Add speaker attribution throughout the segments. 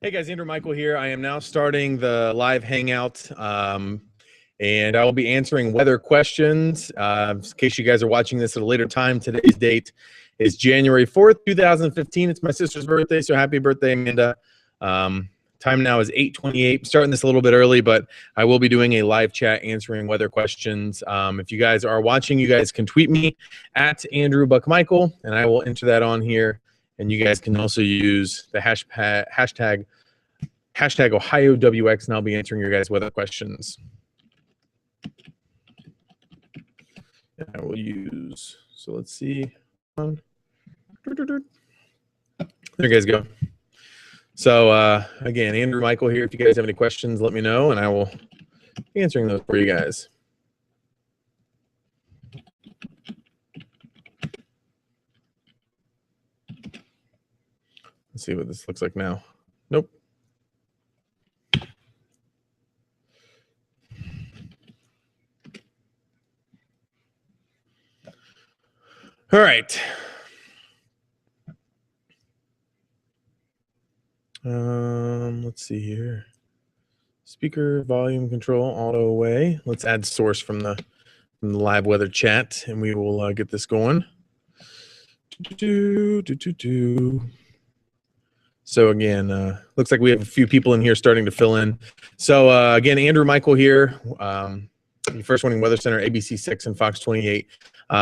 Speaker 1: Hey guys, Andrew Michael here. I am now starting the live hangout, and I will be answering weather questions. In case you guys are watching this at a later time, today's date is January 4th, 2015. It's my sister's birthday, so happy birthday, Amanda. Time now is 8:28. Starting this a little bit early, but I will be doing a live chat answering weather questions. If you guys are watching, you guys can tweet me at Andrew Buck Michael, and I will enter that on here. And you guys can also use the hashtag OhioWX, and I'll be answering your guys' weather questions. And I will use, so let's see. There you guys go. So again, Andrew Michael here. If you guys have any questions, let me know, and I will be answering those for you guys. Let's see what this looks like now. Nope. All right. Let's see here. Speaker volume control auto away. Let's add source from the live weather chat, and we will get this going. So again, looks like we have a few people in here starting to fill in. So again, Andrew Michael here, First Warning Weather Center, ABC 6 and Fox 28.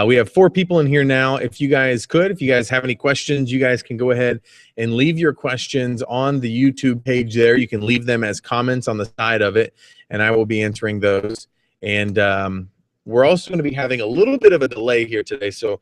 Speaker 1: We have 4 people in here now. If you guys have any questions, you guys can go ahead and leave your questions on the YouTube page there. You can leave them as comments on the side of it, and I will be answering those. And we're also going to be having a little bit of a delay here today. So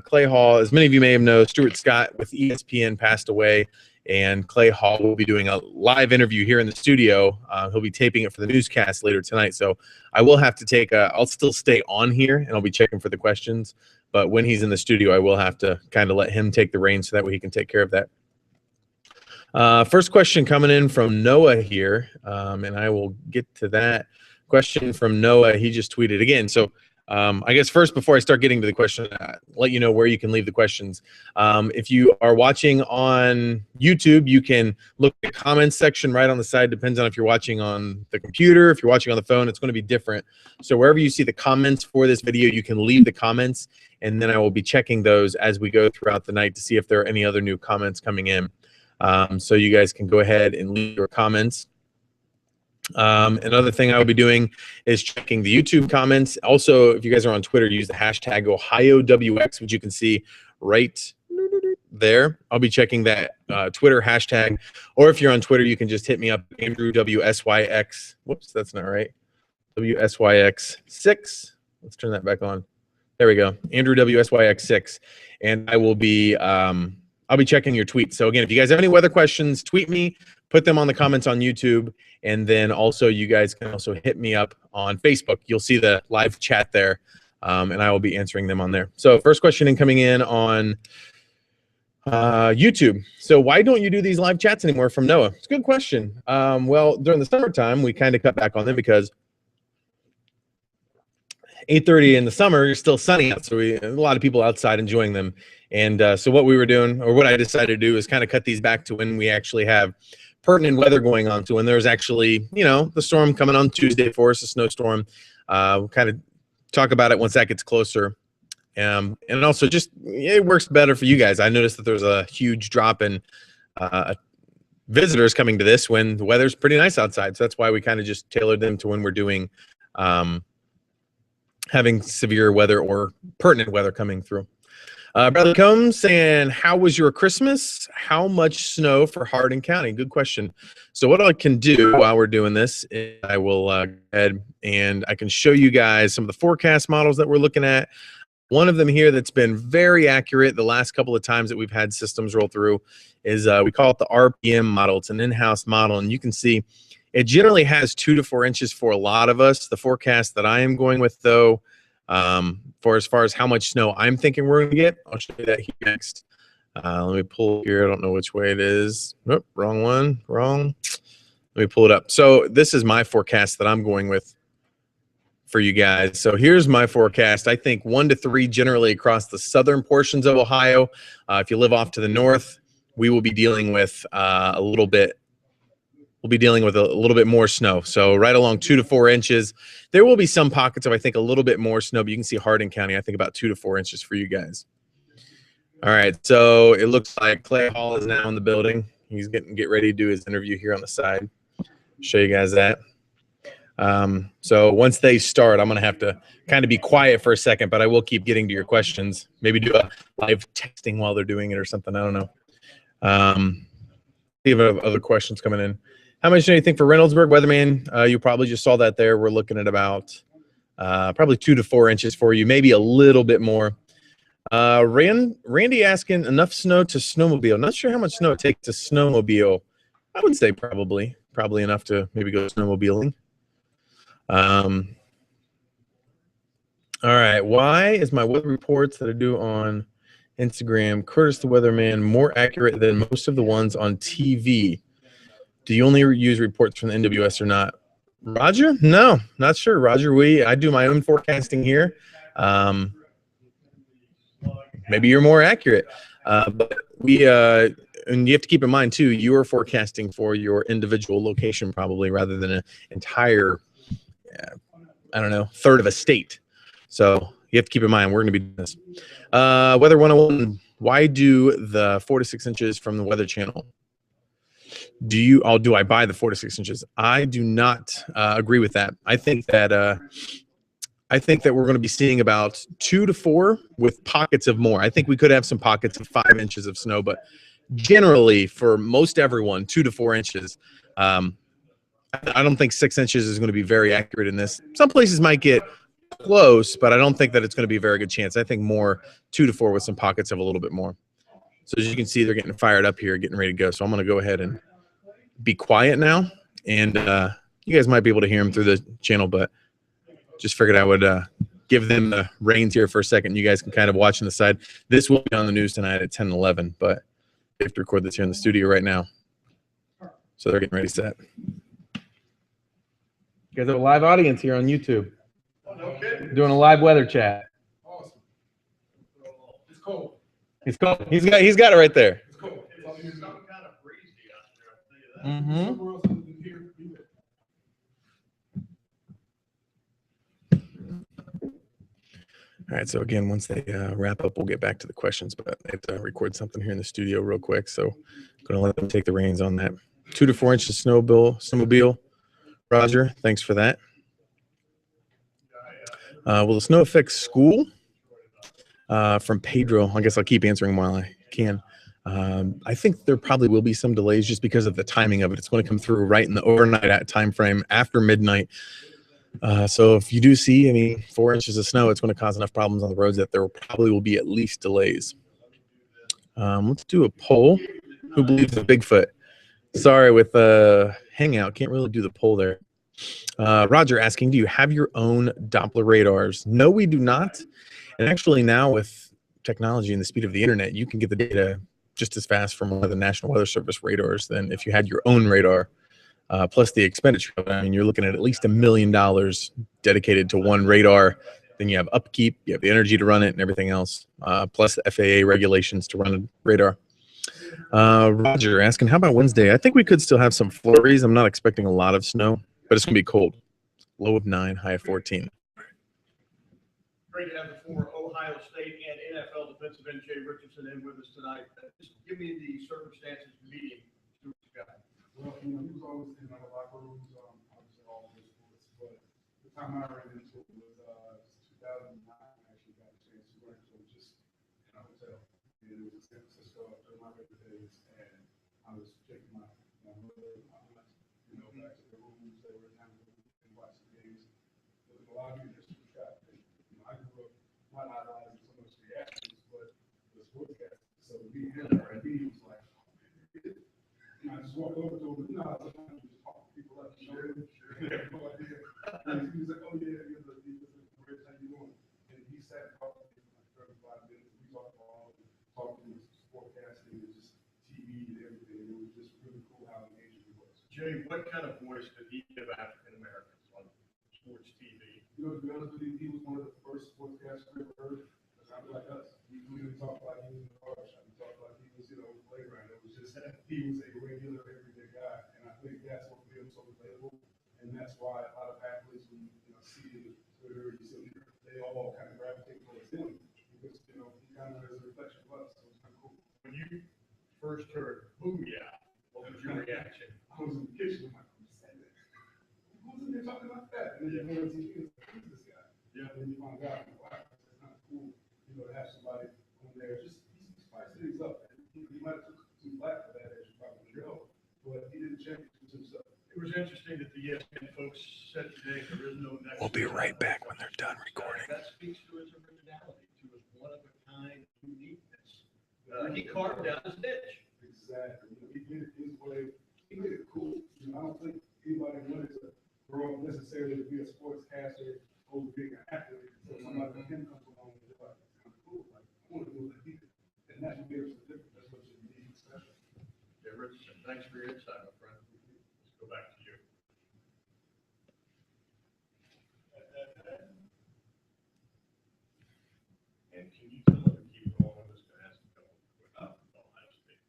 Speaker 1: Clay Hall, as many of you may have known, Stuart Scott with ESPN passed away, and Clay Hall will be doing a live interview here in the studio. He'll be taping it for the newscast later tonight. So I will have to take I'll still stay on here, and I'll be checking for the questions. But when he's in the studio, I will have to kind of let him take the reins so that way he can take care of that. First question coming in from Noah here, and I will get to that question from Noah. He just tweeted again. So I guess first, before I start getting to the question, let you know where you can leave the questions. If you are watching on YouTube, you can look at the comments section right on the side. Depends on if you're watching on the computer. If you're watching on the phone, it's going to be different. So wherever you see the comments for this video, you can leave the comments, and then I will be checking those as we go throughout the night to see if there are any other new comments coming in. So you guys can go ahead and leave your comments. Another thing I will be doing is checking the YouTube comments. Also, if you guys are on Twitter, use the hashtag OhioWX, which you can see right there. I'll be checking that Twitter hashtag. Or if you're on Twitter, you can just hit me up, Andrew WSYX. Whoops, that's not right. WSYX6. Let's turn that back on. There we go. Andrew WSYX6. And I will be I'll be checking your tweets. So again, if you guys have any weather questions, tweet me, put them on the comments on YouTube, and then also you guys can also hit me up on Facebook. You'll see the live chat there, and I will be answering them on there. So first question coming in on YouTube. So why don't you do these live chats anymore, from Noah? It's a good question. Well, during the summertime, we kind of cut back on them because 8:30 in the summer, it's still sunny out, so a lot of people outside enjoying them. And so what we were doing, or what I decided to do, is kind of cut these back to when we actually have pertinent weather going on, to when there's actually, you know, the storm coming on Tuesday for us, a snowstorm. We'll kind of talk about it once that gets closer. And also, just it works better for you guys. I noticed that there's a huge drop in visitors coming to this when the weather's pretty nice outside. So that's why we kind of just tailored them to when we're doing having severe weather or pertinent weather coming through. Bradley Combs saying, how was your Christmas? How much snow for Hardin County? Good question. So what I can do while we're doing this is I will go ahead and I can show you guys some of the forecast models that we're looking at. One of them here that's been very accurate the last couple of times that we've had systems roll through is we call it the RPM model. It's an in-house model, and you can see it generally has 2 to 4 inches for a lot of us. The forecast that I am going with, though, for as far as how much snow I'm thinking we're going to get, I'll show you that here next. Let me pull here. I don't know which way it is. Nope, wrong one. Wrong. Let me pull it up. So this is my forecast that I'm going with for you guys. So here's my forecast. I think 1 to 3 generally across the southern portions of Ohio. If you live off to the north, we will be dealing with a little bit we'll be dealing with a little bit more snow. So right along 2 to 4 inches. There will be some pockets of, I think, a little bit more snow, but you can see Hardin County, I think about 2 to 4 inches for you guys. All right, so it looks like Clay Hall is now in the building. He's get ready to do his interview here on the side. Show you guys that. So once they start, I'm going to have to kind of be quiet for a second, but I will keep getting to your questions. Maybe do a live texting while they're doing it or something. I don't know. See if other questions coming in. How much do you think for Reynoldsburg, Weatherman? You probably just saw that there. We're looking at about probably 2 to 4 inches for you, maybe a little bit more. Randy asking, enough snow to snowmobile. Not sure how much snow it takes to snowmobile. I would say probably enough to maybe go snowmobiling. All right. Why is my weather reports that I do on Instagram, Curtis the Weatherman, more accurate than most of the ones on TV? Do you only use reports from the NWS or not? Roger? No, not sure. Roger, I do my own forecasting here. Maybe you're more accurate. But and you have to keep in mind too, you are forecasting for your individual location probably rather than an entire, I don't know, third of a state. So you have to keep in mind, we're going to be doing this. Weather 101, why do the 4 to 6 inches from the Weather Channel? Do I buy the 4 to 6 inches? I do not agree with that. I think that we're going to be seeing about 2 to 4 with pockets of more. I think we could have some pockets of 5 inches of snow, but generally for most everyone, 2 to 4 inches. I don't think 6 inches is going to be very accurate in this. Some places might get close, but I don't think that it's going to be a very good chance. I think more 2 to 4 with some pockets of a little bit more. So as you can see, they're getting fired up here, getting ready to go. So I'm going to go ahead and be quiet now. And you guys might be able to hear them through the channel, but just figured I would give them the reins here for a second. You guys can kind of watch on the side. This will be on the news tonight at 10 and 11, but we have to record this here in the studio right now. So they're getting ready to set. You guys have a live audience here on YouTube. Okay. Doing a live weather chat.
Speaker 2: Awesome. It's cold.
Speaker 1: It's cold. He's got it right there.
Speaker 2: It's cold. It's some kind of breezy out there.
Speaker 1: I'll tell you that.
Speaker 2: Somewhere else than here.
Speaker 1: All right, so again, once they wrap up, we'll get back to the questions, but I have to record something here in the studio real quick, so I'm going to let them take the reins on that. 2 to 4 inches snowmobile. Roger, thanks for that. Will the snow affect school? From Pedro, I guess I'll keep answering while I can. I think there probably will be some delays just because of the timing of it. It's going to come through right in the overnight time frame after midnight. So if you do see 4 inches of snow, it's going to cause enough problems on the roads that there probably will be at least delays. Let's do a poll. Who believes in Bigfoot? Sorry, with Hangout, can't really do the poll there. Roger asking, do you have your own Doppler radars? No, we do not. And actually now with technology and the speed of the internet, you can get the data just as fast from one of the National Weather Service radars than if you had your own radar. Plus the expenditure. You're looking at least $1 million dedicated to one radar. Then you have upkeep, you have the energy to run it and everything else, plus the FAA regulations to run a radar. Roger asking, how about Wednesday? I think we could still have some flurries. I'm not expecting a lot of snow, but it's going to be cold. Low of 9, high of 14.
Speaker 3: Great to have the former Ohio State and NFL defensive end Jay Richardson in with us tonight. Just give me the circumstances of meeting Stuart Scott.
Speaker 2: Well, he was always in our locker rooms, obviously all of his sports, but the time I ran into him was 2009. I actually got a chance to work for just in a hotel. And it was in San Francisco after my labor days, and I was taking my mother and my aunt, back to the rooms. They were down and watching games. There was a lot of you just Scott. I grew up not idolizing so much the athletes, but the sportscast. So he was like, I just walked over to him, I was like, just talk to people like, sure. And he was like, oh yeah, you're the great, how you doing? And he sat and talked to me for like 35 minutes. We talked about talking forecasting and just TV and everything. It was just really cool how engaging he was.
Speaker 3: Jay, what kind of voice did he give African Americans on sports TV?
Speaker 2: To be honest with you, he was one of the first sportscasters I ever heard. Not like us. We didn't talk like he was in the barbershop. We talked like he was, playground. It was just he was a regular, everyday guy, and I think that's what
Speaker 3: first heard booyah, what was your reaction?
Speaker 2: I was in the kitchen, I'm like, who's saying that? Who's in there talking like that? And then you went to who's this guy?
Speaker 3: Yeah.
Speaker 2: And then you find out, wow, it's kind of cool, you know, to have somebody on there, just, he's spicing things up. And he might have took some flack for that, as you probably know, but he didn't change himself.
Speaker 3: It was interesting that the ESPN folks said today there is no next.
Speaker 1: We'll be right back when they're done recording.
Speaker 3: That speaks to his originality, to his one-of-a-kind uniqueness. He carved out his niche.
Speaker 2: Exactly. He did it his way. He made it cool. You know, I don't think anybody wanted to grow up necessarily to be a sportscaster or being an athlete. So somebody like him comes along and they're like, it's kind of cool. Like, I want to do what he did. And that's what makes it different. That's what you need, special.
Speaker 3: Yeah, Richardson, thanks for your insight, my friend. Let's go back to you. And can you tell them to keep going on this fast and go without Ohio State?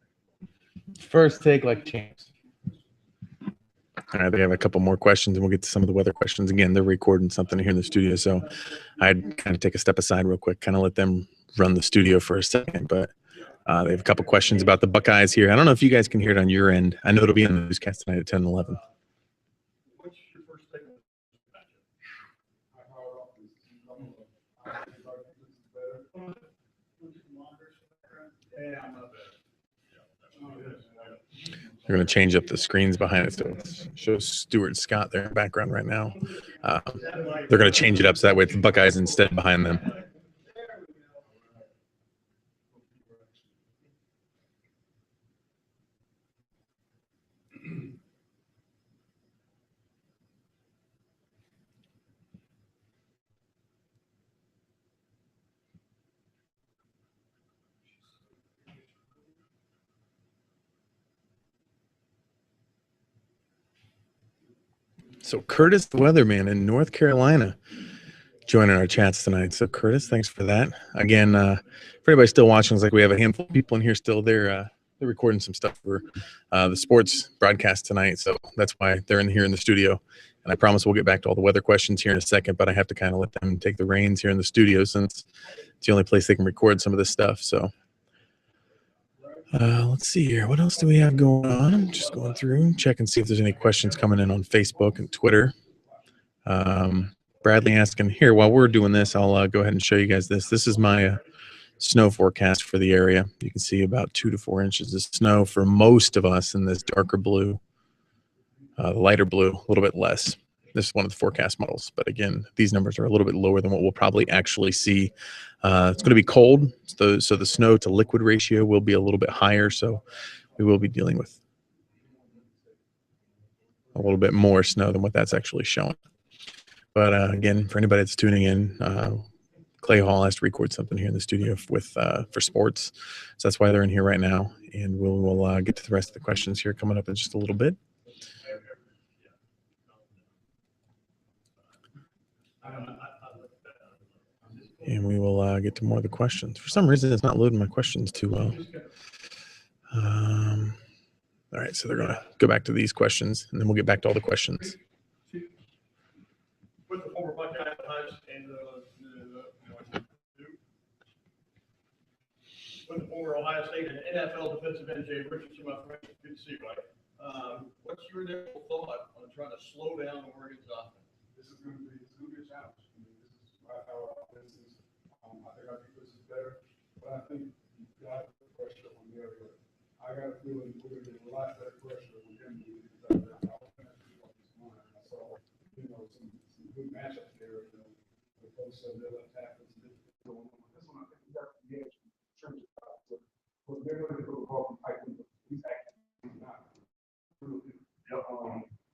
Speaker 1: First take like champs. All right, they have a couple more questions, and we'll get to some of the weather questions. Again, they're recording something here in the studio, so I'd kind of take a step aside real quick, kind of let them run the studio for a second. But they have a couple questions about the Buckeyes here. I don't know if you guys can hear it on your end. I know it'll be on the newscast tonight at 10 and 11.
Speaker 3: What's your first take on this matchup? Yeah, I'm not bad.
Speaker 1: They're going to change up the screens behind it, so it shows Stuart Scott there in the background right now. They're going to change it up so that way it's the Buckeyes instead behind them. So Curtis the Weatherman in North Carolina joining our chats tonight. So Curtis, thanks for that. Again, for anybody still watching, it's like we have a handful of people in here still. They're recording some stuff for the sports broadcast tonight. So that's why they're in here in the studio. And I promise we'll get back to all the weather questions here in a second, but I have to kind of let them take the reins here in the studio since it's the only place they can record some of this stuff. So let's see here. What else do we have going on? I'm just going through and check and see if there's any questions coming in on Facebook and Twitter. Bradley asking here, while we're doing this, I'll go ahead and show you guys this. This is my snow forecast for the area. You can see about 2 to 4 inches of snow for most of us in this darker blue. The lighter blue, a little bit less. This is one of the forecast models. But again, these numbers are a little bit lower than what we'll probably actually see. It's going to be cold, so the snow to liquid ratio will be a little bit higher. So we will be dealing with a little bit more snow than what that's actually showing. But again, for anybody that's tuning in, Clay Hall has to record something here in the studio with for sports. So that's why they're in here right now. And we'll get to the rest of the questions here coming up in just a little bit. And we will get to more of the questions. For some reason, it's not loading my questions too well. All right, so they're going to go back to these questions, and then we'll get back to all the questions.
Speaker 3: With the former Buckeye and with the former Ohio State and NFL defensive end Jay Richardson, my friend, good to see you, buddy. What's your initial thought on trying to slow down Oregon's offense?
Speaker 2: This is going to be a challenge. I mean, this is our offense is. I think our defense is better, but I think you've got to put pressure on the area. I got a feeling we're going to get a lot better pressure with him because I saw, some good matchups there. The folks on the left tackles and going on. This one I think we got the edge in terms of but they're going to go the ball from Pike. He's actually not.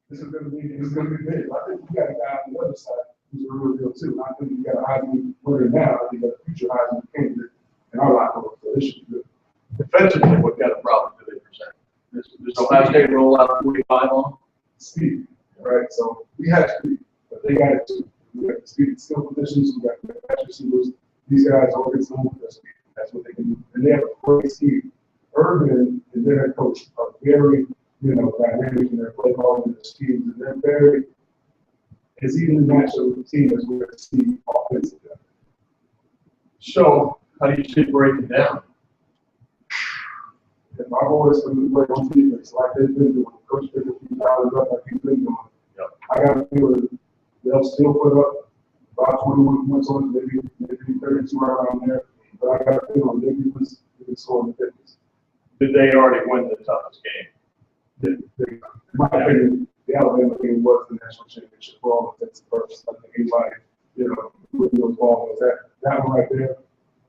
Speaker 2: This is going to be big. I think we got a guy on the other side who's a real deal too. I think we got a Heisman winner now. I think got a future Heisman candidate in our locker room. So this should be good.
Speaker 3: Defensively, we've got a problem to they present. This Ohio State roll out 45 on
Speaker 2: speed, right? So we have speed, but they got it too. We got the speed and skill positions. We got the catch receivers. These guys are always known for their speed. That's what they can do, and they have a great speed. Urban and their head coach are very, dynamic in their play calling and their schemes, and they're very. It's even natural with the team as we're going to see offensively.
Speaker 3: So, how do you see it breaking down?
Speaker 2: If our boys can play on defense like they've been doing, Coach picked a few dollars up like he's been doing, I got a feeling they'll still put up about 21 points on it, maybe 32 right around there. But I got a feeling maybe we can score in the 50s.
Speaker 4: Did they already win the toughest game?
Speaker 2: In my opinion, the Alabama game was the national championship for all intents and purposes. I think anybody, really was involved with that one right there,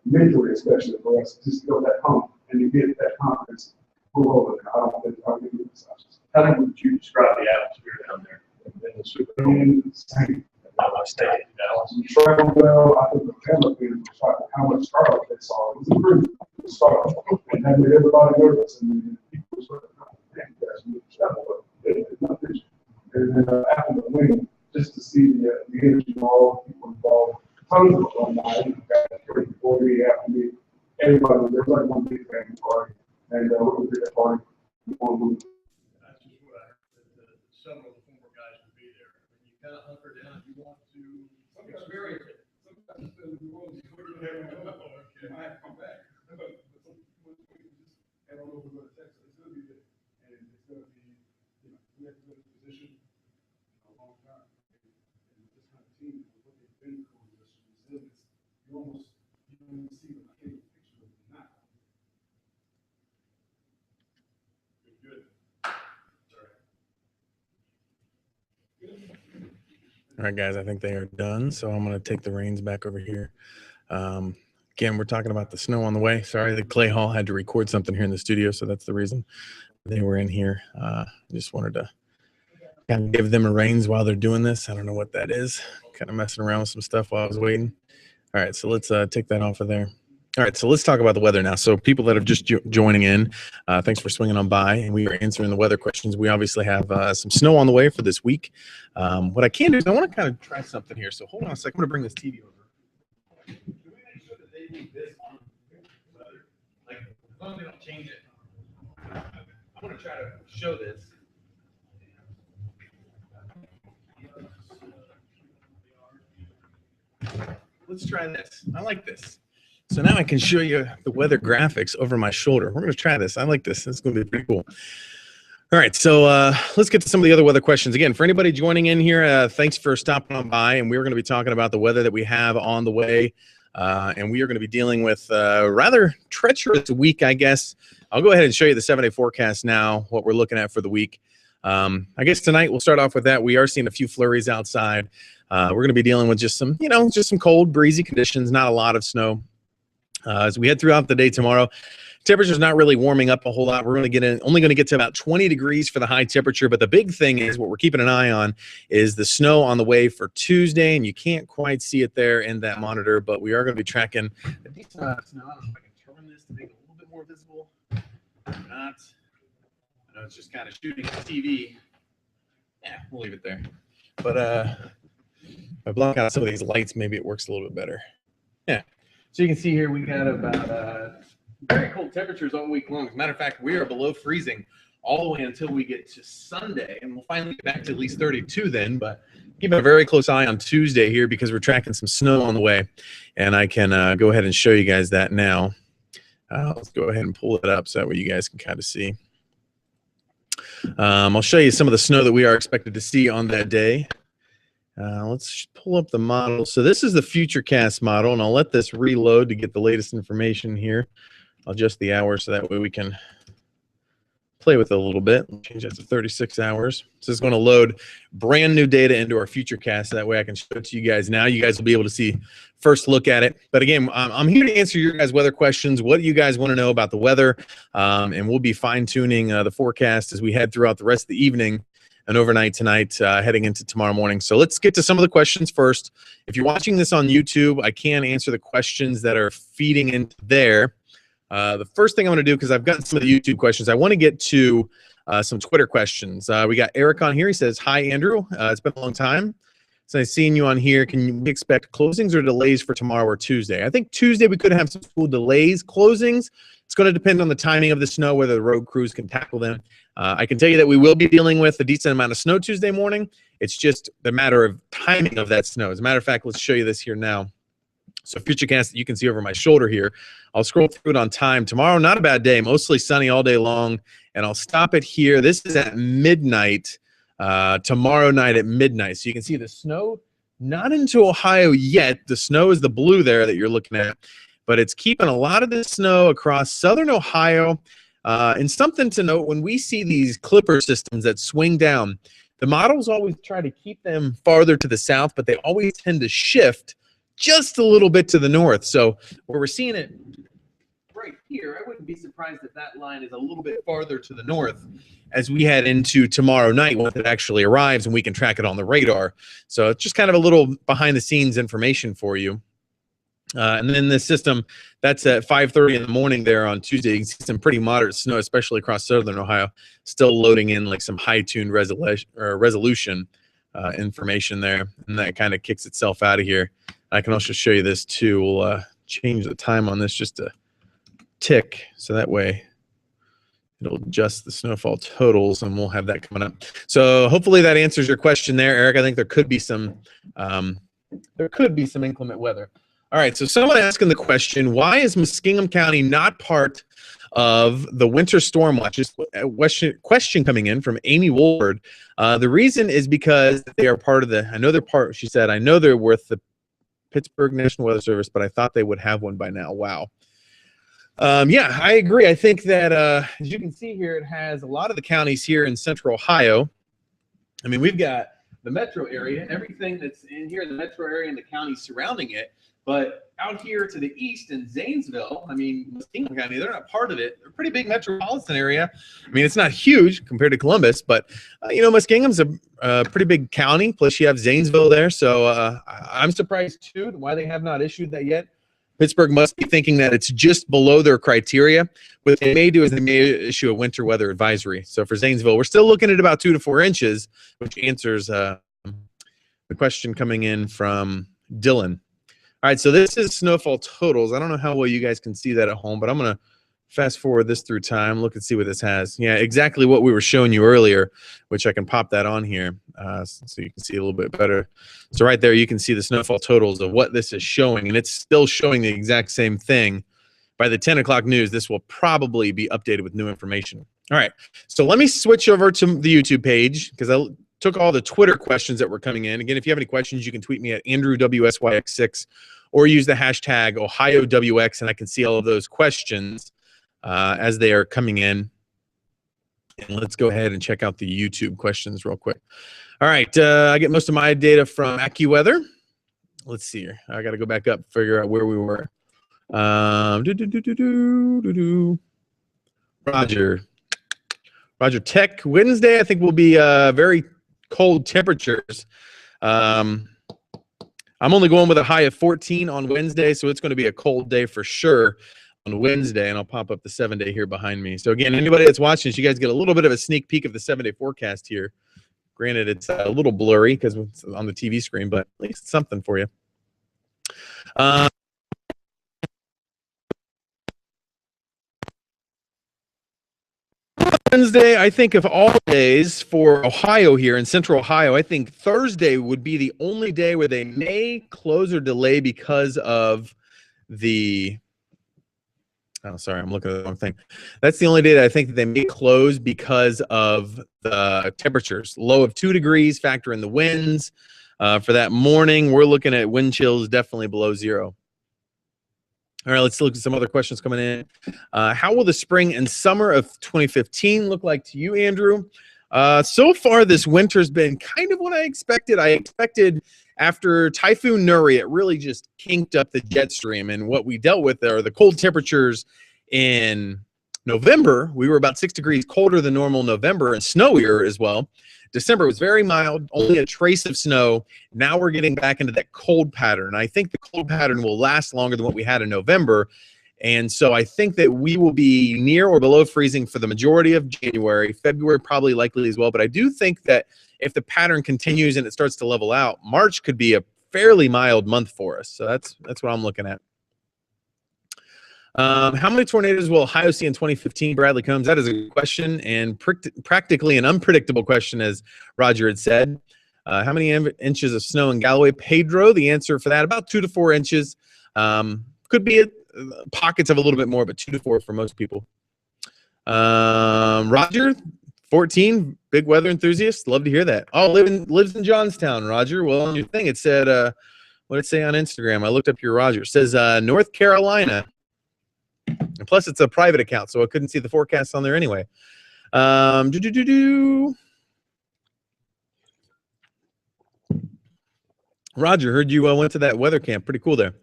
Speaker 2: mentally especially for us, just feel that hump and you get that confidence. Move over there. I don't think it's options.
Speaker 4: How would you describe the atmosphere down there in the Super Bowl?
Speaker 2: Insane.
Speaker 4: State, Dallas.
Speaker 2: We traveled well. I think the Alabama fans were shocked at how much Scarlet they saw. It was a pretty good start. And that made everybody nervous. And people were sort of, man, you guys need to travel, but they did nothing. And then after the win, just to see the energy of all the people involved, tons of alumni, 30, 40 after me, everybody, there was like one big family party. And we're going to do that party before we move.
Speaker 3: That's just what I heard, that several of the former guys would be there. When you kind of hunker down, you want to experience it.
Speaker 2: Sometimes it's in the world, you might have to come back. I don't know if we're going to Texas. It's going to be there. And it's going to be, we have to be in a position a long time. And this kind of team, what they've been through, this resilience, you don't even see them. I can't even picture them not.
Speaker 3: Good.
Speaker 1: All right, guys, I think they are done. So I'm going to take the reins back over here. Again, we're talking about the snow on the way. Sorry, the Clay Hall had to record something here in the studio, so that's the reason they were in here. Just wanted to kind of give them a reins while they're doing this. I don't know what that is. Kind of messing around with some stuff while I was waiting. All right, so let's take that off of there. All right, so let's talk about the weather now. So people that are just joining in, thanks for swinging on by, and we are answering the weather questions. We obviously have some snow on the way for this week. What I can do is I want to kind of try something here. So hold on a second. I'm going to bring this TV over.
Speaker 3: Do we make sure that they leave this on weather? Like, as long as they don't change it. I'm going to try to show this.
Speaker 1: Let's try this. I like this. So now I can show you the weather graphics over my shoulder. We're going to try this. I like this. It's going to be pretty cool. All right, so let's get to some of the other weather questions. Again, for anybody joining in here, thanks for stopping on by. And we're going to be talking about the weather that we have on the way. And we are going to be dealing with a rather treacherous week, I guess. I'll go ahead and show you the 7-day forecast now, what we're looking at for the week. I guess tonight we'll start off with that. We are seeing a few flurries outside. We're going to be dealing with just some, just some cold, breezy conditions, not a lot of snow. As we head throughout the day tomorrow, temperature's not really warming up a whole lot. We're only going to get to about 20 degrees for the high temperature. But the big thing is what we're keeping an eye on is the snow on the way for Tuesday. And you can't quite see it there in that monitor, but we are going to be tracking a decent amount of snow. I don't know if I can turn this to make it a little bit more visible. Not. I know it's just kind of shooting the TV. Yeah, we'll leave it there. But if I block out some of these lights, maybe it works a little bit better. Yeah. So you can see here we got about very cold temperatures all week long. As a matter of fact, we are below freezing all the way until we get to Sunday, and we'll finally get back to at least 32 then. But keeping a very close eye on Tuesday here because we're tracking some snow on the way, and I can go ahead and show you guys that now. Let's go ahead and pull it up so that way you guys can kind of see. I'll show you some of the snow that we are expected to see on that day. Let's pull up the model. So this is the FutureCast model, and I'll let this reload to get the latest information here. I'll adjust the hours so that way we can play with it a little bit. I'll change that to 36 hours. So it's going to load brand new data into our FutureCast. So that way I can show it to you guys now. You guys will be able to see first look at it. But again, I'm here to answer your guys' weather questions. What do you guys want to know about the weather? And we'll be fine-tuning the forecast as we head throughout the rest of the evening and overnight tonight, heading into tomorrow morning. So let's get to some of the questions first. If you're watching this on YouTube, I can answer the questions that are feeding into there. The first thing I'm going to do, because I've gotten some of the YouTube questions, I want to get to some Twitter questions. We got Eric on here. He says, hi, Andrew. It's been a long time since I've seen you on here. Can you expect closings or delays for tomorrow or Tuesday? I think Tuesday we could have some school delays, closings. It's going to depend on the timing of the snow, whether the road crews can tackle them. I can tell you that we will be dealing with a decent amount of snow Tuesday morning. It's just the matter of timing of that snow. As a matter of fact, let's show you this here now. So Futurecast that you can see over my shoulder here. I'll scroll through it on time. Tomorrow, not a bad day, mostly sunny all day long. And I'll stop it here. This is at midnight, tomorrow night at midnight. So you can see the snow, not into Ohio yet. The snow is the blue there that you're looking at. But it's keeping a lot of this snow across southern Ohio. And something to note, when we see these clipper systems that swing down, the models always try to keep them farther to the south, but they always tend to shift just a little bit to the north. So where we're seeing it right here, I wouldn't be surprised if that line is a little bit farther to the north as we head into tomorrow night when it actually arrives and we can track it on the radar. So it's just kind of a little behind the scenes information for you. And then the system, that's at 5:30 in the morning there on Tuesday. You can see some pretty moderate snow, especially across southern Ohio, still loading in like some high-tuned resolution information there. And that kind of kicks itself out of here. I can also show you this too. We'll change the time on this just a tick, so that way it'll adjust the snowfall totals, and we'll have that coming up. So hopefully that answers your question there, Eric. I think there could be some inclement weather. All right, so someone asking the question, why is Muskingum County not part of the winter storm watch? Just a question coming in from Amy Woolford. The reason is because they are part of the, she said, I know they're with the Pittsburgh National Weather Service, but I thought they would have one by now. Wow. Yeah, I agree. I think that, as you can see here, it has a lot of the counties here in central Ohio. I mean, we've got the metro area, everything that's in here, the metro area and the counties surrounding it. But out here to the east in Zanesville, I mean, Muskingum County, they're not part of it. They're a pretty big metropolitan area. I mean, it's not huge compared to Columbus, but, you know, Muskingum's a pretty big county. Plus, you have Zanesville there. So I'm surprised, too, why they have not issued that yet. Pittsburgh must be thinking that it's just below their criteria. What they may do is they may issue a winter weather advisory. So for Zanesville, we're still looking at about 2 to 4 inches, which answers the question coming in from Dylan. All right, so this is snowfall totals. I don't know how well you guys can see that at home, but I'm going to fast forward this through time, look and see what this has. Yeah, exactly what we were showing you earlier, which I can pop that on here so you can see a little bit better. So right there, you can see the snowfall totals of what this is showing, and it's still showing the exact same thing. By the 10 o'clock news, this will probably be updated with new information. All right, so let me switch over to the YouTube page because I took all the Twitter questions that were coming in. Again, if you have any questions, you can tweet me at AndrewWSYX6 or use the hashtag OhioWX, and I can see all of those questions as they are coming in. And let's go ahead and check out the YouTube questions real quick. All right, I get most of my data from AccuWeather. Let's see here. I got to go back up, figure out where we were. Roger Tech Wednesday, I think will be very cold temperatures. I'm only going with a high of 14 on Wednesday, so it's going to be a cold day for sure on Wednesday, and I'll pop up the 7-day here behind me. So again, anybody that's watching this, you guys get a little bit of a sneak peek of the 7-day forecast here. Granted, it's a little blurry because it's on the TV screen, but at least it's something for you. Wednesday, I think of all days for Ohio here in central Ohio, I think Thursday would be the only day where they may close or delay because of the oh, sorry, I'm looking at the wrong thing. That's the only day that I think that they may close because of the temperatures. Low of 2 degrees, factor in the winds. For that morning, we're looking at wind chills definitely below 0. All right, let's look at some other questions coming in. How will the spring and summer of 2015 look like to you, Andrew? So far, this winter's been kind of what I expected. I expected after Typhoon Nuri, it really just kinked up the jet stream. And what we dealt with are the cold temperatures in November. We were about 6 degrees colder than normal November and snowier as well. December was very mild, only a trace of snow. Now we're getting back into that cold pattern. I think the cold pattern will last longer than what we had in November. And so I think that we will be near or below freezing for the majority of January. February probably likely as well. But I do think that if the pattern continues and it starts to level out, March could be a fairly mild month for us. So that's what I'm looking at. How many tornadoes will Ohio see in 2015, Bradley Combs? That is a good question, and practically an unpredictable question, as Roger had said. How many inches of snow in Galloway? Pedro, the answer for that, about 2 to 4 inches. Could be pockets of a little bit more, but 2 to 4 for most people. Roger, 14, big weather enthusiast. Love to hear that. Oh, lives in Johnstown, Roger. Well, on your thing, it said, what did it say on Instagram? I looked up your Roger. It says North Carolina. And plus, it's a private account, so I couldn't see the forecast on there anyway. Roger, heard you went to that weather camp. Pretty cool there.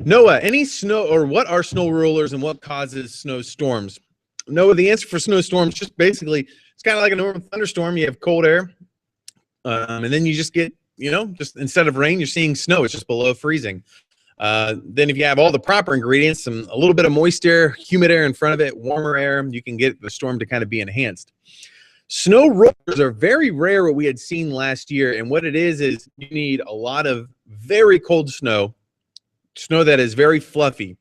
Speaker 1: Noah, any snow, or what are snow rollers and what causes snowstorms? Noah, the answer for snowstorms, just basically, it's kind of like a normal thunderstorm. You have cold air, and then you just get, just instead of rain, you're seeing snow. It's just below freezing. Then if you have all the proper ingredients, and a little bit of moist air, humid air in front of it, warmer air, you can get the storm to kind of be enhanced. Snow rollers are very rare, what we had seen last year. And what it is you need a lot of very cold snow that is very fluffy.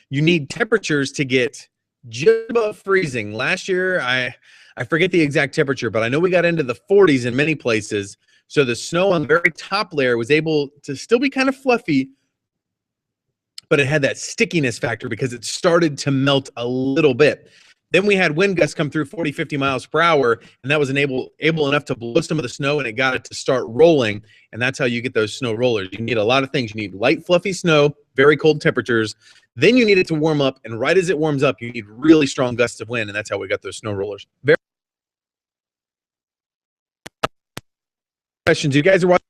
Speaker 1: You need temperatures to get just above freezing. Last year, I forget the exact temperature, but I know we got into the 40s in many places. So the snow on the very top layer was able to still be kind of fluffy, but it had that stickiness factor because it started to melt a little bit. Then we had wind gusts come through 40, 50 miles per hour, and that was able enough to blow some of the snow, and it got it to start rolling, and that's how you get those snow rollers. You need a lot of things. You need light, fluffy snow, very cold temperatures. Then you need it to warm up, and right as it warms up, you need really strong gusts of wind, and that's how we got those snow rollers. Very questions. You guys are watching.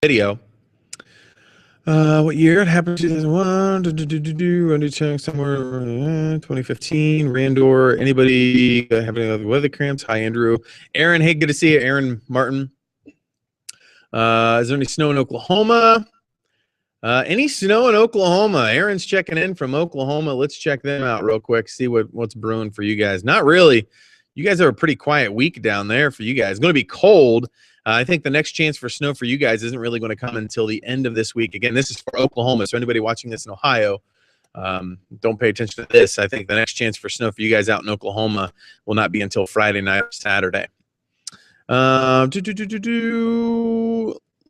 Speaker 1: Video. What year it happened? 2001. Run to check somewhere. 2015. Randor. Anybody have any other weather cramps? Hi, Andrew. Aaron. Hey, good to see you, Aaron Martin. Is there any snow in Oklahoma? Any snow in Oklahoma? Aaron's checking in from Oklahoma. Let's check them out real quick. See what's brewing for you guys. Not really. You guys have a pretty quiet week down there for you guys. It's going to be cold. I think the next chance for snow for you guys isn't really going to come until the end of this week. Again, this is for Oklahoma, so anybody watching this in Ohio, don't pay attention to this. I think the next chance for snow for you guys out in Oklahoma will not be until Friday night or Saturday.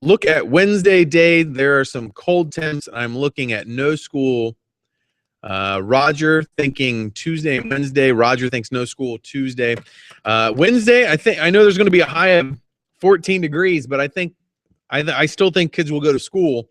Speaker 1: Look at Wednesday day. There are some cold temps. I'm looking at no school. Roger thinking Tuesday and Wednesday. Roger thinks no school Tuesday. Wednesday, I know there's going to be a high of 14 degrees, but I still think kids will go to school.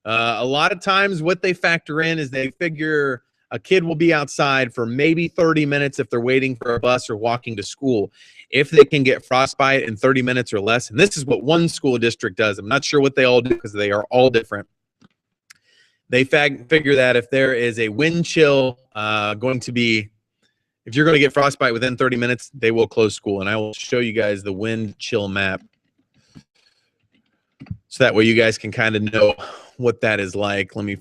Speaker 1: A lot of times what they factor in is they figure a kid will be outside for maybe 30 minutes if they're waiting for a bus or walking to school. If they can get frostbite in 30 minutes or less, and this is what one school district does. I'm not sure what they all do because they are all different. They figure that if there is a wind chill if you're going to get frostbite within 30 minutes, they will close school. And I will show you guys the wind chill map. So that way you guys can kind of know what that is like. Let me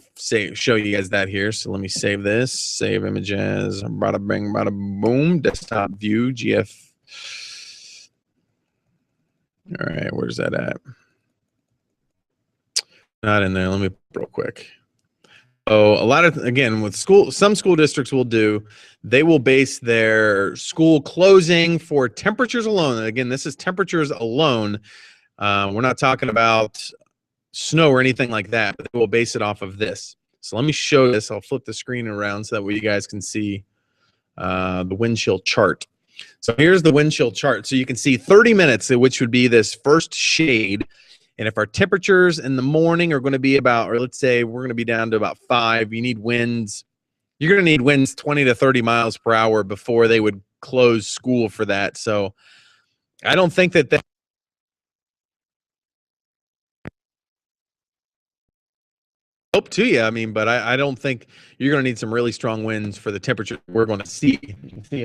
Speaker 1: show you guys that here. So let me save this. Save images. Bada bing, bada boom. Desktop view, GF. All right, where's that at? Not in there. Let me real quick. So some school districts will do, they will base their school closing for temperatures alone. And again, this is temperatures alone. We're not talking about snow or anything like that, but they will base it off of this. So let me show this. I'll flip the screen around so that way you guys can see the wind chill chart. So here's the wind chill chart. So you can see 30 minutes, which would be this first shade. And if our temperatures in the morning are going to be about, or let's say we're going to be down to about 5, you need winds. You're going to need winds 20 to 30 miles per hour before they would close school for that. So I don't think that hope to you. I mean, but I don't think you're going to need some really strong winds for the temperature we're going to see. You can see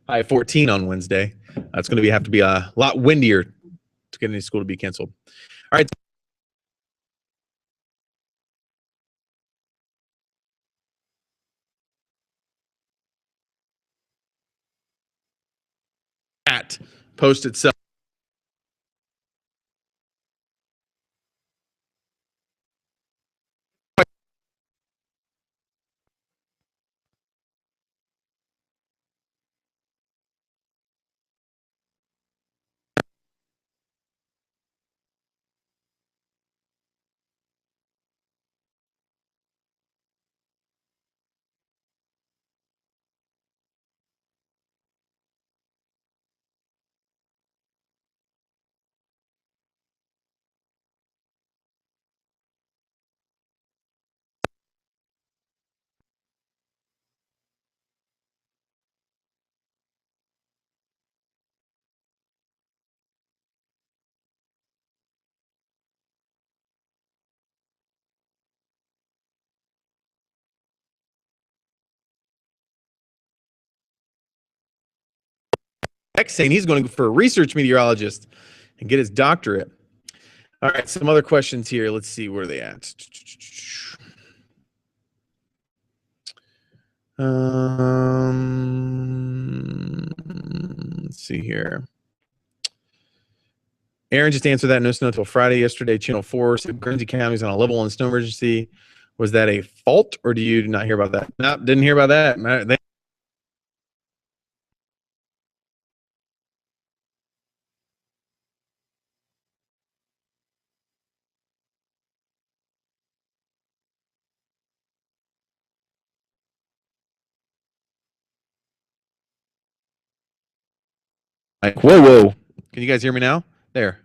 Speaker 1: high 14 on Wednesday. It's going to have to be a lot windier to get any school to be canceled. All right. that post itself. Saying he's going to go for a research meteorologist and get his doctorate. All right, some other questions here. Let's see where they at. Let's see here. Aaron just answered that. No snow until Friday. Yesterday, Channel 4 said Guernsey County is on a level 1 snow emergency. Was that a fault, or do you not hear about that? No, didn't hear about that. Like, whoa. Can you guys hear me now? There.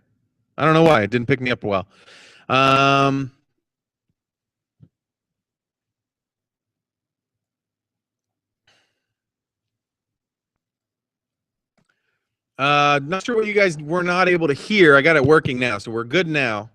Speaker 1: I don't know why. It didn't pick me up a while. Not sure what you guys were not able to hear. I got it working now, so we're good now.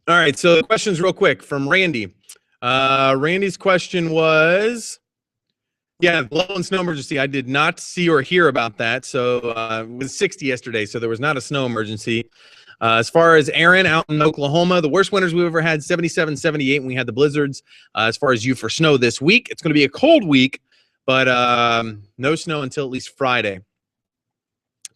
Speaker 1: All right, so the questions real quick from Randy. Randy's question was, yeah, level 1 snow emergency. I did not see or hear about that. So it was 60 yesterday, so there was not a snow emergency. As far as Aaron out in Oklahoma, the worst winters we've ever had, 77, 78, when we had the blizzards. As far as you for snow this week, it's going to be a cold week, but no snow until at least Friday.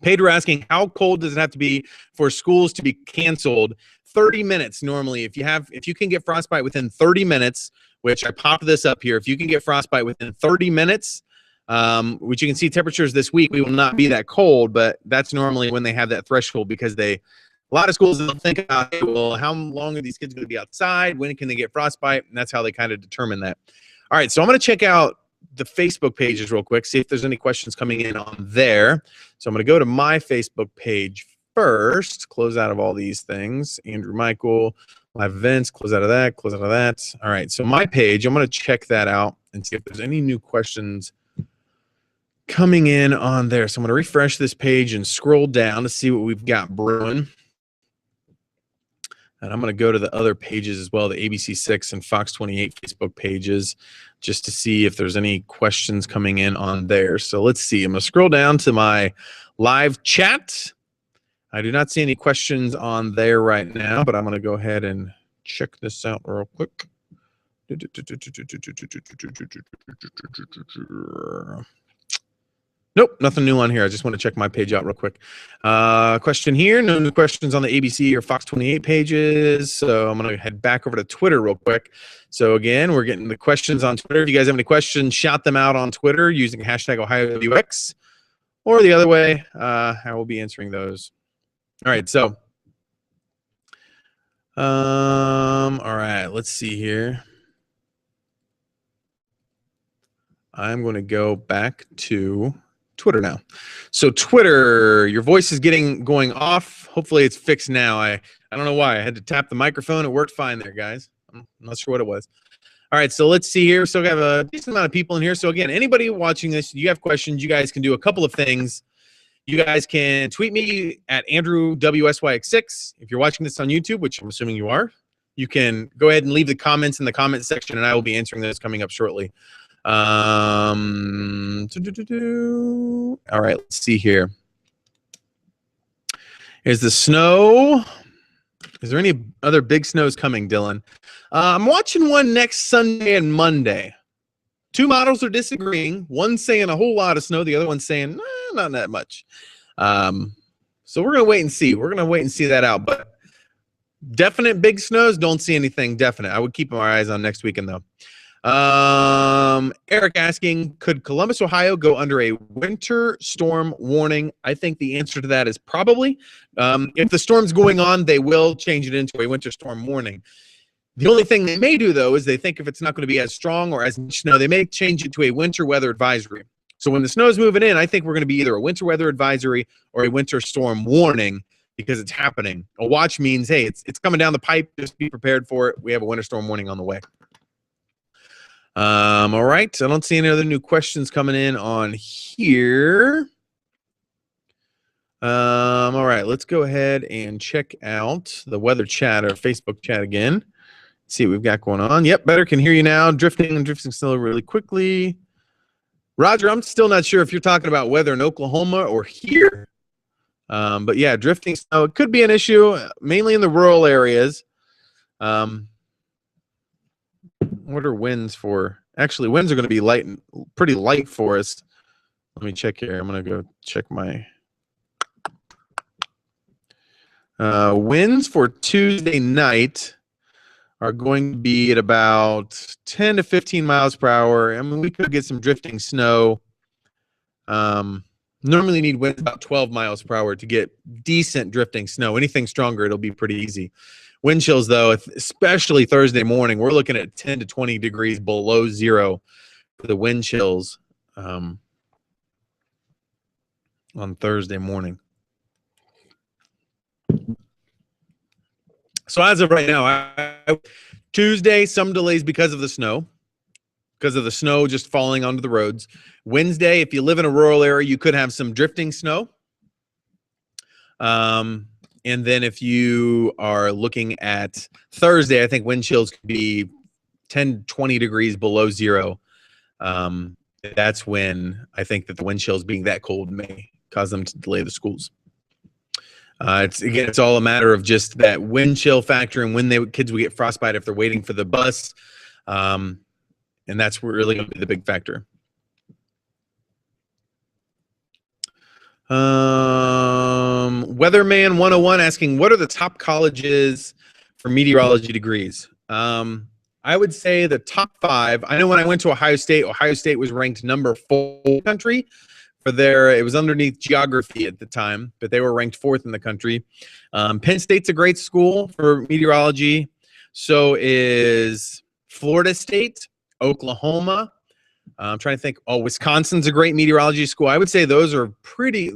Speaker 1: Pedro asking, how cold does it have to be for schools to be canceled? 30 minutes normally. If you can get frostbite within 30 minutes, which I popped this up here, if you can get frostbite within 30 minutes, which you can see temperatures this week, we will not be that cold, but that's normally when they have that threshold, because a lot of schools will think about, hey, well, how long are these kids going to be outside? When can they get frostbite? And that's how they kind of determine that. All right, so I'm going to check out the Facebook pages real quick, see if there's any questions coming in on there. So I'm going to go to my Facebook page first, close out of all these things. Andrew Michael, live events, close out of that, close out of that. All right, so my page, I'm going to check that out and see if there's any new questions coming in on there. So I'm going to refresh this page and scroll down to see what we've got brewing. And I'm going to go to the other pages as well, the ABC6 and Fox 28 Facebook pages, just to see if there's any questions coming in on there. So let's see. I'm going to scroll down to my live chat. I do not see any questions on there right now, but I'm going to go ahead and check this out real quick. Nope, nothing new on here. I just want to check my page out real quick. Question here, no new questions on the ABC or Fox 28 pages. So I'm going to head back over to Twitter real quick. So again, we're getting the questions on Twitter. If you guys have any questions, shout them out on Twitter using hashtag OhioWX, or the other way. I will be answering those. All right, so all right, let's see here. I'm going to go back to Twitter now. So Twitter, your voice is going off. Hopefully it's fixed now. I don't know why. I had to tap the microphone. It worked fine there, guys. I'm not sure what it was. All right, so let's see here. So we have a decent amount of people in here. So again, anybody watching this, you have questions, you guys can do a couple of things. You guys can tweet me at AndrewWSYX6. If you're watching this on YouTube, which I'm assuming you are, you can go ahead and leave the comments in the comment section, and I will be answering those coming up shortly. All right, let's see here. Is the snow? Is there any other big snows coming, Dylan? I'm watching one next Sunday and Monday. Two models are disagreeing. One's saying a whole lot of snow. The other one's saying not that much. So we're going to wait and see. We're going to wait and see that out. But definite big snows, don't see anything definite. I would keep my eyes on next weekend, though. Eric asking, could Columbus, Ohio go under a winter storm warning? I think the answer to that is probably. If the storm's going on, they will change it into a winter storm warning. The only thing they may do, though, is they think if it's not going to be as strong or as much snow, they may change it to a winter weather advisory. So when the snow's moving in, I think we're going to be either a winter weather advisory or a winter storm warning because it's happening. A watch means, hey, it's coming down the pipe. Just be prepared for it. We have a winter storm warning on the way. All right. I don't see any other new questions coming in on here. All right. Let's go ahead and check out the weather chat or Facebook chat again. See what we've got going on. Yep, better. Can hear you now. Drifting snow really quickly. Roger, I'm still not sure if you're talking about weather in Oklahoma or here. But yeah, drifting snow, it could be an issue, mainly in the rural areas. What are winds for? Actually, winds are going to be light, pretty light for us. Let me check here. I'm going to go check my winds for Tuesday night are going to be at about 10 to 15 miles per hour. I mean, we could get some drifting snow. Normally need winds about 12 miles per hour to get decent drifting snow. Anything stronger, it'll be pretty easy. Wind chills, though, especially Thursday morning, we're looking at 10 to 20 degrees below zero for the wind chills on Thursday morning. So as of right now, Tuesday, some delays because of the snow just falling onto the roads. Wednesday, if you live in a rural area, you could have some drifting snow. And then if you are looking at Thursday, I think wind chills could be 10, 20 degrees below zero. That's when I think that the wind chills being that cold may cause them to delay the schools. It's all a matter of just that wind chill factor and when kids will get frostbite if they're waiting for the bus. And that's really going to be the big factor. Weatherman 101 asking, what are the top colleges for meteorology degrees? I would say the top 5. I know when I went to Ohio State was ranked number 4 in the country. It was underneath geography at the time, but they were ranked 4th in the country. Penn State's a great school for meteorology. So is Florida State, Oklahoma. I'm trying to think. Oh, Wisconsin's a great meteorology school. I would say those are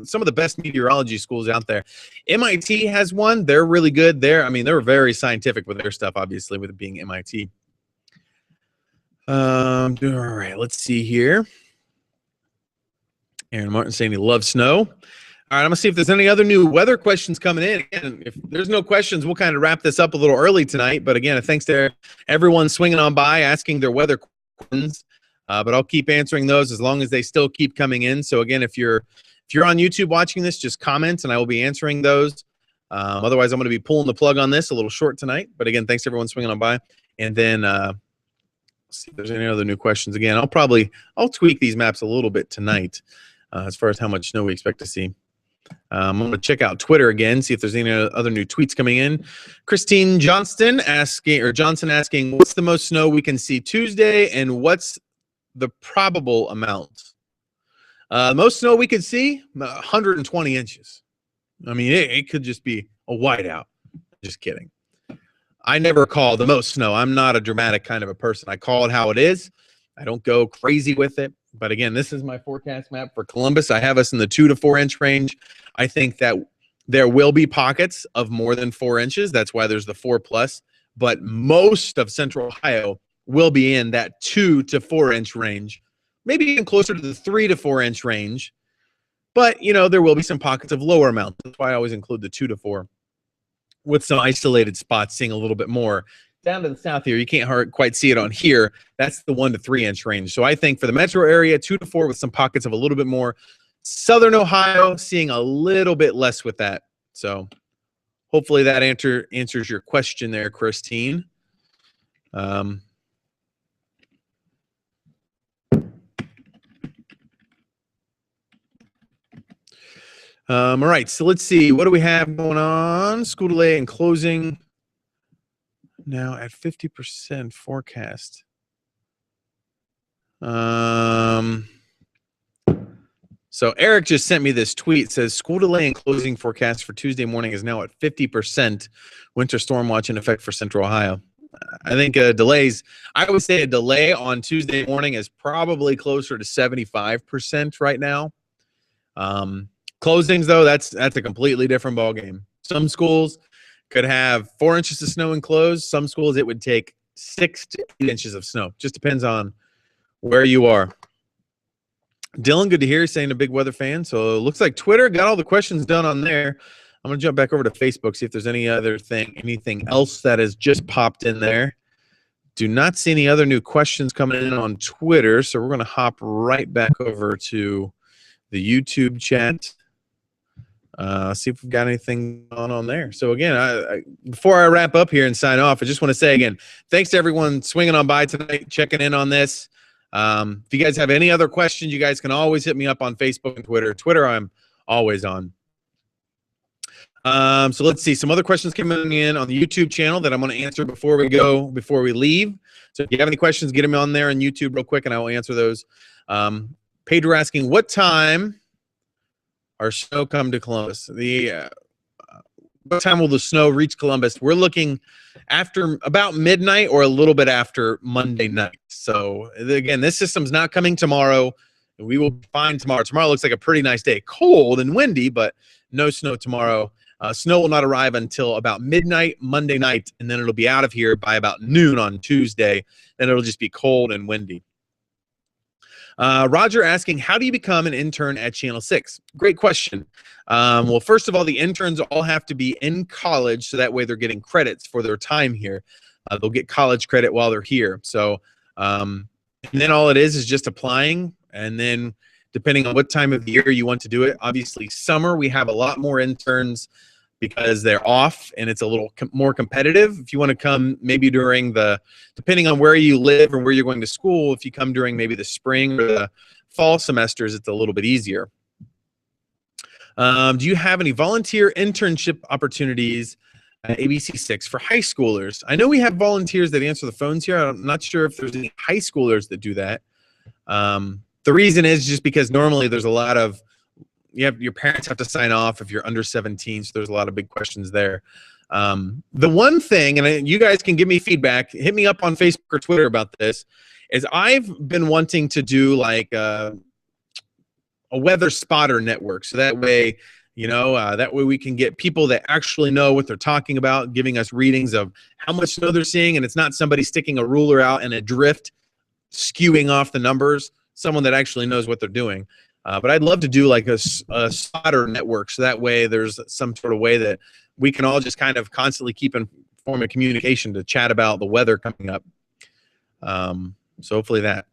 Speaker 1: some of the best meteorology schools out there. MIT has one. They're really good. They're very scientific with their stuff, obviously, with it being MIT. All right, let's see here. Aaron Martin saying he loves snow. All right, I'm going to see if there's any other new weather questions coming in. Again, if there's no questions, we'll kind of wrap this up a little early tonight. But again, thanks to everyone swinging on by, asking their weather questions. But I'll keep answering those as long as they still keep coming in. So again, if you're on YouTube watching this, just comment and I will be answering those. Otherwise, I'm going to be pulling the plug on this a little short tonight. But again, thanks everyone swinging on by. And then see if there's any other new questions. Again, I'll tweak these maps a little bit tonight. As far as how much snow we expect to see. I'm going to check out Twitter again, see if there's any other new tweets coming in. Christine Johnson asking, what's the most snow we can see Tuesday, and what's the probable amount? Most snow we could see, 120 inches. I mean, it could just be a whiteout. Just kidding. I never call the most snow. I'm not a dramatic kind of a person. I call it how it is. I don't go crazy with it. But again, this is my forecast map for Columbus. I have us in the 2 to 4 inch range. I think that there will be pockets of more than 4 inches. That's why there's the 4+. But most of Central Ohio will be in that 2 to 4 inch range, maybe even closer to the 3 to 4 inch range. But, you know, there will be some pockets of lower amounts. That's why I always include the 2 to 4 with some isolated spots seeing a little bit more. Down to the south here, you can't quite see it on here. That's the 1 to 3 inch range. So I think for the metro area, 2 to 4 with some pockets of a little bit more. Southern Ohio, seeing a little bit less with that. So hopefully that answers your question there, Christine. All right, so let's see. What do we have going on? School delay and closing now at 50% forecast. So Eric just sent me this tweet. Says school delay and closing forecast for Tuesday morning is now at 50%. Winter storm watch in effect for Central Ohio. I think delays. I would say a delay on Tuesday morning is probably closer to 75% right now. Closings though, that's a completely different ballgame. Some schools could have 4 inches of snow and close. Some schools it would take 6 to 8 inches of snow. Just depends on where you are. Dylan, good to hear you saying a big weather fan. So it looks like Twitter got all the questions done on there. I'm going to jump back over to Facebook, see if there's anything else that has just popped in there. Do not see any other new questions coming in on Twitter, so we're going to hop right back over to the YouTube chat. See if we've got anything on there. So again, before I wrap up here and sign off, I just want to say again, thanks to everyone swinging on by tonight, checking in on this. If you guys have any other questions, you guys can always hit me up on Facebook and Twitter. Twitter, I'm always on. So let's see. Some other questions coming in on the YouTube channel that I'm going to answer before we leave. So if you have any questions, get them on there on YouTube real quick, and I will answer those. Pedro asking, what time our snow come to Columbus? What time will the snow reach Columbus? We're looking after about midnight or a little bit after Monday night. So again, this system's not coming tomorrow. We will be fine tomorrow. Tomorrow looks like a pretty nice day. Cold and windy, but no snow tomorrow. Snow will not arrive until about midnight Monday night, and then it'll be out of here by about noon on Tuesday. Then it'll just be cold and windy. Roger asking, how do you become an intern at Channel 6? Great question. Well, first of all, the interns all have to be in college, so that way they're getting credits for their time here. They'll get college credit while they're here. So and then all it is just applying, and then depending on what time of the year you want to do it. Obviously, summer, we have a lot more interns because they're off and it's a little more competitive. If you want to come maybe during depending on where you live or where you're going to school, if you come during maybe the spring or the fall semesters, it's a little bit easier. Do you have any volunteer internship opportunities at ABC6 for high schoolers? I know we have volunteers that answer the phones here. I'm not sure if there's any high schoolers that do that. The reason is just because normally there's a lot of, your parents have to sign off if you're under 17, so there's a lot of big questions there. The one thing, and you guys can give me feedback, hit me up on Facebook or Twitter about this, is I've been wanting to do like a weather spotter network, so that way, that way we can get people that actually know what they're talking about, giving us readings of how much snow they're seeing, and it's not somebody sticking a ruler out in a drift, skewing off the numbers, someone that actually knows what they're doing. But I'd love to do like a spotter network, so that way there's some sort of way that we can all just kind of constantly keep in form of communication to chat about the weather coming up. So hopefully that.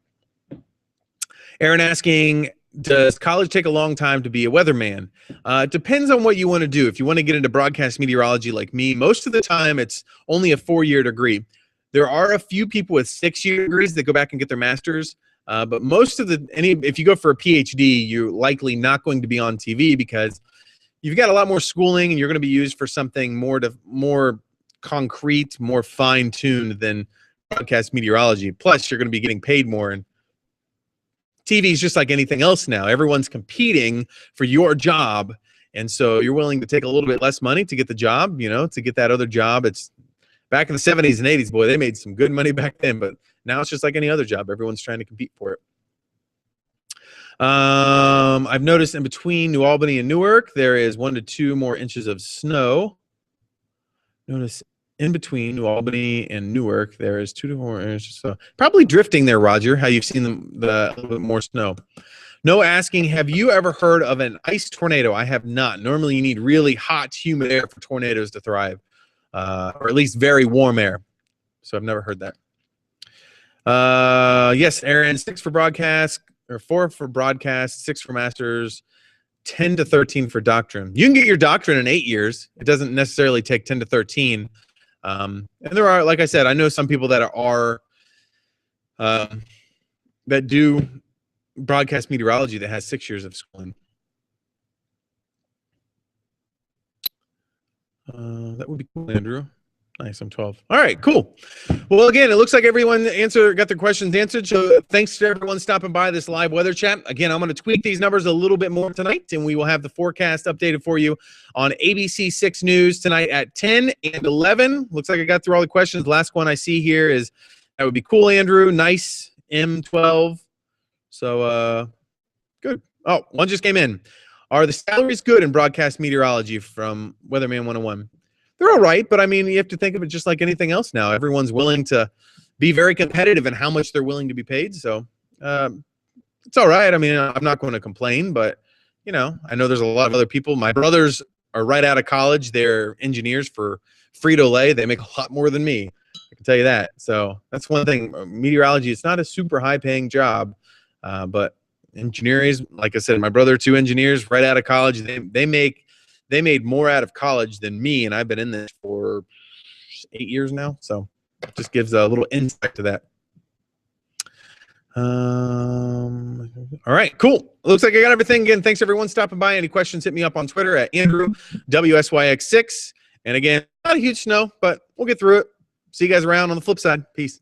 Speaker 1: Aaron asking, does college take a long time to be a weatherman? It depends on what you want to do. If you want to get into broadcast meteorology like me, most of the time it's only a 4-year degree. There are a few people with 6-year degrees that go back and get their master's. But most of if you go for a PhD, you're likely not going to be on TV because you've got a lot more schooling and you're going to be used for something more concrete, more fine-tuned than broadcast meteorology. Plus, you're going to be getting paid more. And TV is just like anything else now. Everyone's competing for your job. And so you're willing to take a little bit less money to get the job, to get that other job. It's back in the 70s and 80s, boy, they made some good money back then, but now it's just like any other job. Everyone's trying to compete for it. I've noticed in between New Albany and Newark, there is 1 to 2 more inches of snow. Notice in between New Albany and Newark, there is 2 to 4 inches. So probably drifting there, Roger, how you've seen the little bit more snow. No asking, have you ever heard of an ice tornado? I have not. Normally, you need really hot, humid air for tornadoes to thrive, or at least very warm air. So I've never heard that. Yes, Aaron, 6 for broadcast, or 4 for broadcast, 6 for masters, 10 to 13 for doctrine. You can get your doctrine in 8 years. It doesn't necessarily take 10 to 13. And there are, like I said, I know some people that are that do broadcast meteorology that has 6 years of schooling. That would be cool, Andrew. Nice, I'm 12. All right, cool. Well, again, it looks like everyone got their questions answered. So thanks to everyone stopping by this live weather chat. Again, I'm going to tweak these numbers a little bit more tonight, and we will have the forecast updated for you on ABC 6 News tonight at 10 and 11. Looks like I got through all the questions. Last one I see here is, that would be cool, Andrew. Nice, M12. So, good. Oh, one just came in. Are the salaries good in broadcast meteorology from Weatherman 101? They're all right, but I mean, you have to think of it just like anything else now. Everyone's willing to be very competitive in how much they're willing to be paid. So it's all right. I mean, I'm not going to complain, but, you know, I know there's a lot of other people. My brothers are right out of college. They're engineers for Frito-Lay. They make a lot more than me. I can tell you that. So that's one thing. Meteorology, it's not a super high-paying job, but engineers, like I said, my brother, 2 engineers right out of college, they made more out of college than me, and I've been in this for 8 years now. So it just gives a little insight to that. All right, cool. Looks like I got everything. Again, thanks everyone stopping by. Any questions, hit me up on Twitter at Andrew WSYX6. And again, not a huge snow, but we'll get through it. See you guys around on the flip side. Peace.